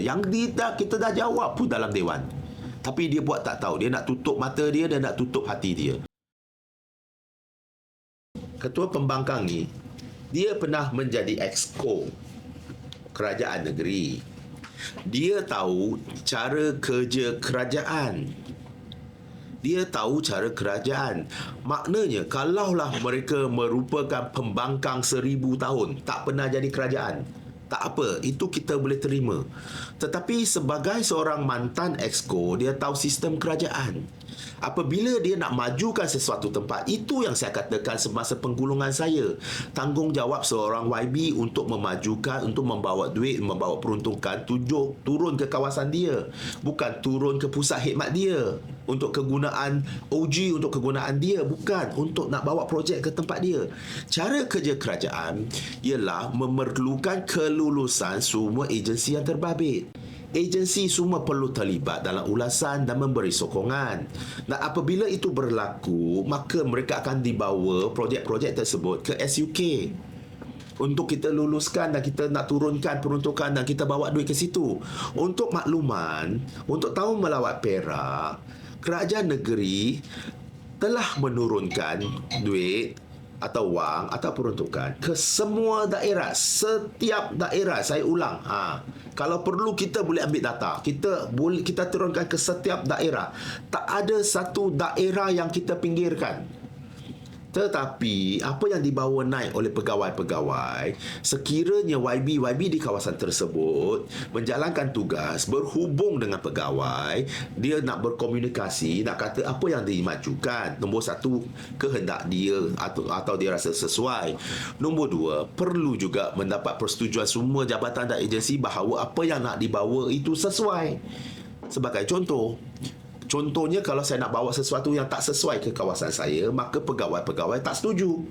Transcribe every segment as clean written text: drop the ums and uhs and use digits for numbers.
yang kita dah jawab pun dalam Dewan. Tapi dia buat tak tahu. Dia nak tutup mata dia dan nak tutup hati dia. Ketua Pembangkang ni, dia pernah menjadi exco kerajaan negeri. Dia tahu cara kerja kerajaan. Dia tahu cara kerajaan. Maknanya, kalaulah mereka merupakan pembangkang 1000 tahun, tak pernah jadi kerajaan, tak apa, itu kita boleh terima. Tetapi sebagai seorang mantan exco, dia tahu sistem kerajaan. Apabila dia nak majukan sesuatu tempat, itu yang saya katakan semasa penggulungan saya. Tanggungjawab seorang YB untuk memajukan, untuk membawa duit, membawa peruntukan, turun ke kawasan dia. Bukan turun ke pusat khidmat dia. Untuk kegunaan OG, untuk kegunaan dia. Bukan untuk nak bawa projek ke tempat dia. Cara kerja kerajaan ialah memerlukan kelulusan semua agensi yang terbabit. Agensi semua perlu terlibat dalam ulasan dan memberi sokongan. Dan apabila itu berlaku, maka mereka akan dibawa projek-projek tersebut ke SUK untuk kita luluskan dan kita nak turunkan peruntukan dan kita bawa duit ke situ. Untuk makluman, untuk tahun melawat Perak, kerajaan negeri telah menurunkan duit atau wang atau peruntukan ke semua daerah. Setiap daerah, saya ulang, kalau perlu kita boleh ambil data, kita turunkan ke setiap daerah. Tak ada satu daerah yang kita pinggirkan. Tetapi apa yang dibawa naik oleh pegawai-pegawai, sekiranya YB di kawasan tersebut menjalankan tugas, berhubung dengan pegawai, dia nak berkomunikasi, nak kata apa yang dimajukan. Nombor satu, kehendak dia atau dia rasa sesuai. Nombor dua, perlu juga mendapat persetujuan semua jabatan dan agensi bahawa apa yang nak dibawa itu sesuai. Sebagai Contohnya, kalau saya nak bawa sesuatu yang tak sesuai ke kawasan saya, maka pegawai-pegawai tak setuju.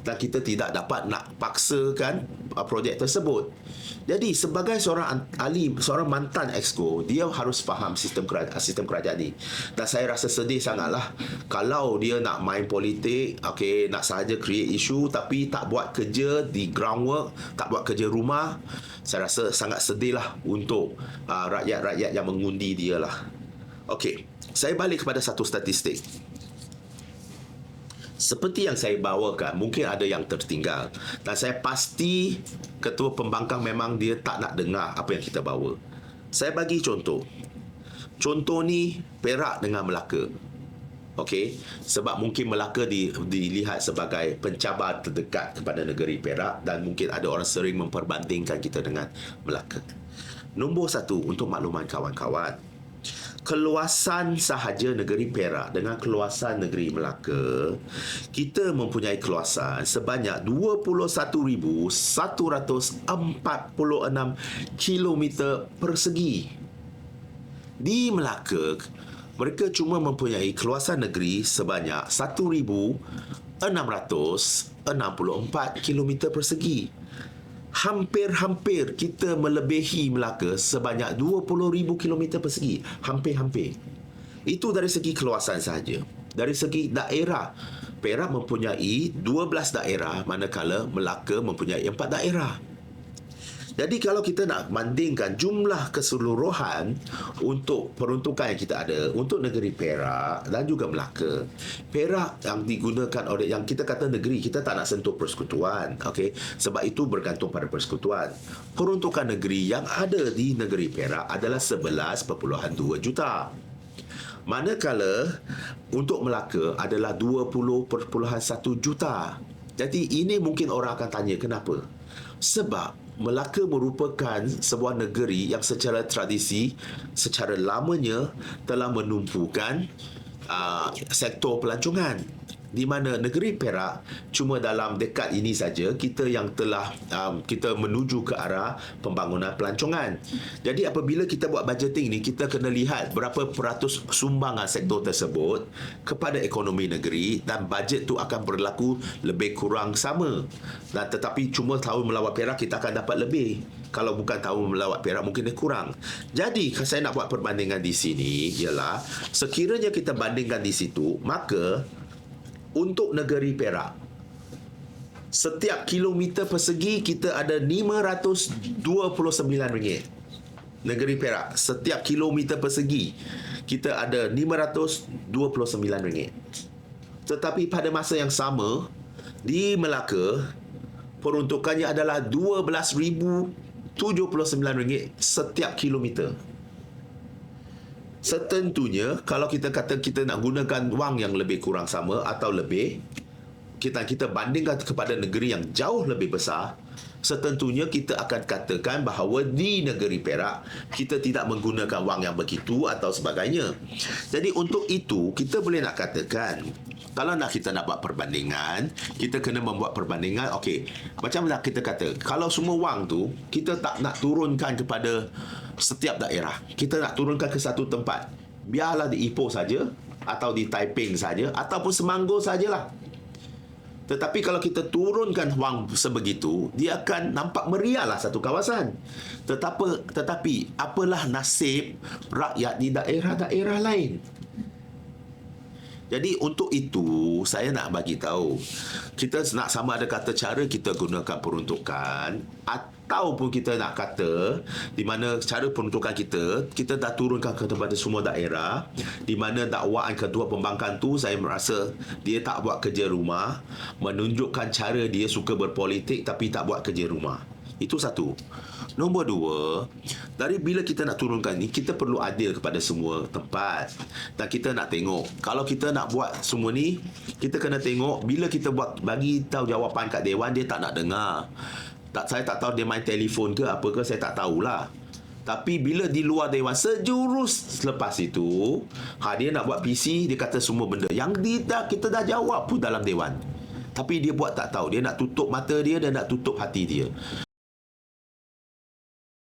Dan kita tidak dapat nak paksakan projek tersebut. Jadi, sebagai seorang ahli, seorang mantan exco, dia harus faham sistem kerajaan ni. Dan saya rasa sedih sangatlah kalau dia nak main politik, nak sahaja create isu, tapi tak buat kerja di groundwork, tak buat kerja rumah. Saya rasa sangat sedih lah untuk rakyat-rakyat yang mengundi dia lah. Saya balik kepada satu statistik. Seperti yang saya bawakan, mungkin ada yang tertinggal. Dan saya pasti Ketua Pembangkang memang dia tak nak dengar apa yang kita bawa. Saya bagi contoh. Contoh ni Perak dengan Melaka. Sebab mungkin Melaka dilihat sebagai pencabar terdekat kepada negeri Perak dan mungkin ada orang sering memperbandingkan kita dengan Melaka. Nombor satu, untuk makluman kawan-kawan, keluasan sahaja negeri Perak dengan keluasan negeri Melaka, kita mempunyai keluasan sebanyak 21,146 kilometer persegi. Di Melaka, mereka cuma mempunyai keluasan negeri sebanyak 1,664 kilometer persegi. Hampir-hampir kita melebihi Melaka sebanyak 20,000 kilometer persegi. Hampir-hampir. Itu dari segi keluasan sahaja. Dari segi daerah, Perak mempunyai 12 daerah, manakala Melaka mempunyai 4 daerah. Jadi kalau kita nak bandingkan jumlah keseluruhan untuk peruntukan yang kita ada untuk negeri Perak dan juga Melaka, Perak yang digunakan oleh, yang kita kata negeri, kita tak nak sentuh persekutuan, sebab itu bergantung pada persekutuan. Peruntukan negeri yang ada di negeri Perak adalah 11.2 juta. Manakala untuk Melaka adalah 20.1 juta. Jadi ini mungkin orang akan tanya kenapa? Sebab Melaka merupakan sebuah negeri yang secara tradisi, secara lamanya telah menumpukan sektor pelancongan. Di mana negeri Perak cuma dalam dekad ini saja kita yang telah kita menuju ke arah pembangunan pelancongan. Jadi apabila kita buat budgeting ni, kita kena lihat berapa peratus sumbangan sektor tersebut kepada ekonomi negeri, dan bajet tu akan berlaku lebih kurang sama. Dan tetapi cuma tahun melawat Perak kita akan dapat lebih. Kalau bukan tahun melawat Perak mungkin dia kurang. Jadi saya nak buat perbandingan di sini ialah sekiranya kita bandingkan di situ, maka untuk negeri Perak, setiap kilometer persegi kita ada RM529. negeri Perak, setiap kilometer persegi kita ada RM529. Tetapi pada masa yang sama, di Melaka, peruntukannya adalah RM12,079 setiap kilometer. Setentunya, kalau kita kata kita nak gunakan wang yang lebih kurang sama atau lebih, kita bandingkan kepada negeri yang jauh lebih besar, setentunya kita akan katakan bahawa di negeri Perak kita tidak menggunakan wang yang begitu atau sebagainya. Jadi untuk itu kita boleh nak katakan, kalau kita nak buat perbandingan, kita kena membuat perbandingan. Okey, macam nak kita kata, kalau semua wang tu kita tak nak turunkan kepada setiap daerah, kita nak turunkan ke satu tempat, biarlah di Ipoh saja atau di Taiping saja ataupun Semanggur sajalah. Tetapi kalau kita turunkan wang sebegitu, dia akan nampak meriahlah satu kawasan. Tetapi apalah nasib rakyat di daerah-daerah lain? Jadi untuk itu saya nak bagi tahu, kita nak sama ada kata cara kita gunakan peruntukan ataupun kita nak kata di mana cara peruntukan kita dah turunkan kepada semua daerah, di mana dakwaan kedua pembangkang tu saya merasa dia tak buat kerja rumah, menunjukkan cara dia suka berpolitik tapi tak buat kerja rumah. Itu satu. Nombor dua, dari bila kita nak turunkan ni, kita perlu adil kepada semua tempat. Dan kita nak tengok, kalau kita nak buat semua ni, kita kena tengok bila kita buat bagi tahu jawapan kat Dewan, dia tak nak dengar. Saya tak tahu dia main telefon ke apa ke, saya tak tahulah. Tapi bila di luar Dewan, sejurus selepas itu, dia nak buat PC, dia kata semua benda yang kita dah jawab pun dalam Dewan. Tapi dia buat tak tahu, dia nak tutup mata dia dan nak tutup hati dia.